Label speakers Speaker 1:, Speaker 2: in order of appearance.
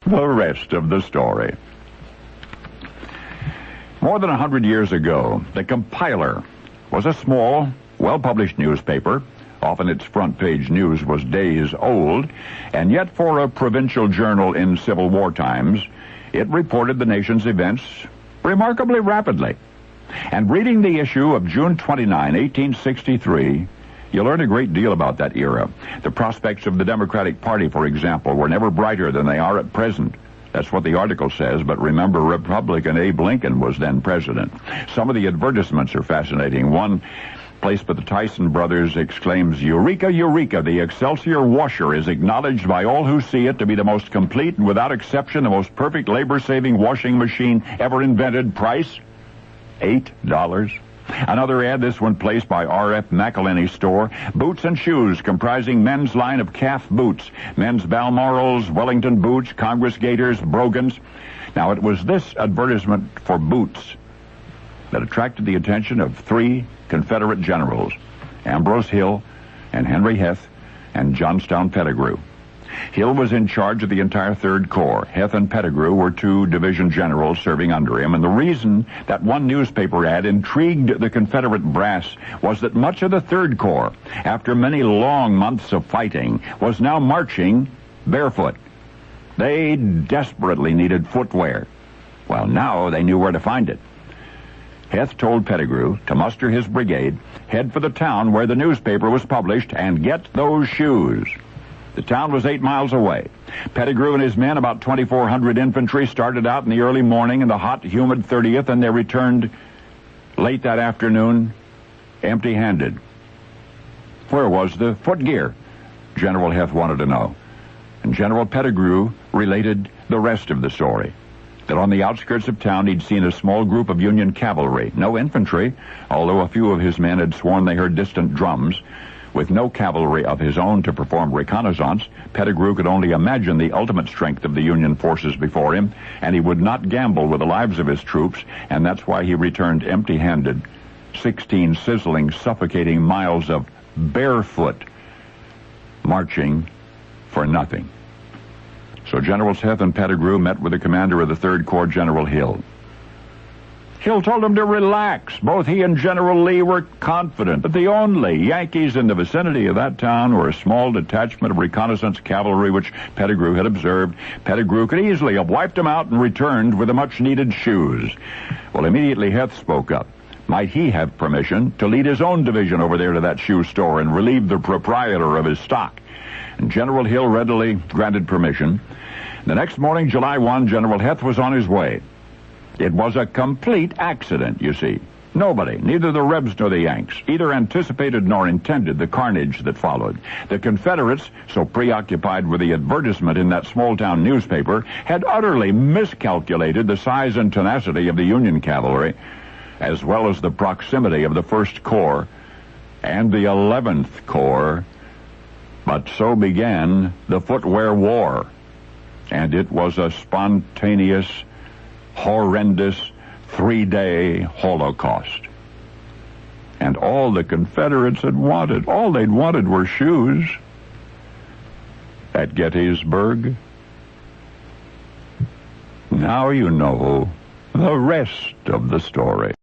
Speaker 1: The rest of the story. More than 100 years ago, the Compiler was a small, well-published newspaper. Often its front-page news was days old, and yet for a provincial journal in Civil War times, it reported the nation's events remarkably rapidly. And reading the issue of June 29, 1863, you learn a great deal about that era. The prospects of the Democratic Party, for example, were never brighter than they are at present. That's what the article says, but remember, Republican Abe Lincoln was then president. Some of the advertisements are fascinating. One, placed by the Tyson brothers, exclaims, "Eureka, Eureka, the Excelsior washer is acknowledged by all who see it to be the most complete and without exception the most perfect labor-saving washing machine ever invented. Price, $8. Another ad, this one placed by R.F. McElhenney's store, boots and shoes comprising men's line of calf boots, men's Balmorals, Wellington boots, Congress gaiters, brogans. Now, it was this advertisement for boots that attracted the attention of three Confederate generals, Ambrose Hill and Henry Heth and Johnstown Pettigrew. Hill was in charge of the entire Third Corps. Heth and Pettigrew were two division generals serving under him, and the reason that one newspaper ad intrigued the Confederate brass was that much of the Third Corps, after many long months of fighting, was now marching barefoot. They desperately needed footwear. Well, now they knew where to find it. Heth told Pettigrew to muster his brigade, head for the town where the newspaper was published, and get those shoes. The town was 8 miles away. Pettigrew and his men, about 2,400 infantry, started out in the early morning in the hot, humid 30th, and they returned late that afternoon empty-handed. Where was the footgear? General Heth wanted to know. And General Pettigrew related the rest of the story. That on the outskirts of town he'd seen a small group of Union cavalry, no infantry, although a few of his men had sworn they heard distant drums. With no cavalry of his own to perform reconnaissance, Pettigrew could only imagine the ultimate strength of the Union forces before him, and he would not gamble with the lives of his troops, and that's why he returned empty-handed. 16 sizzling, suffocating miles of barefoot marching for nothing. So Generals Heth and Pettigrew met with the commander of the Third Corps, General Hill. Hill told him to relax. Both he and General Lee were confident that the only Yankees in the vicinity of that town were a small detachment of reconnaissance cavalry which Pettigrew had observed. Pettigrew could easily have wiped them out and returned with the much-needed shoes. Well, immediately Heth spoke up. Might he have permission to lead his own division over there to that shoe store and relieve the proprietor of his stock? And General Hill readily granted permission. The next morning, July 1, General Heth was on his way. It was a complete accident, you see. Nobody, neither the Rebs nor the Yanks, either anticipated nor intended the carnage that followed. The Confederates, so preoccupied with the advertisement in that small-town newspaper, had utterly miscalculated the size and tenacity of the Union cavalry, as well as the proximity of the First Corps and the 11th Corps. But so began the Footwear War, and it was a spontaneous, horrendous, 3-day holocaust. And all the Confederates had wanted, all they'd wanted were shoes. At Gettysburg, now you know the rest of the story.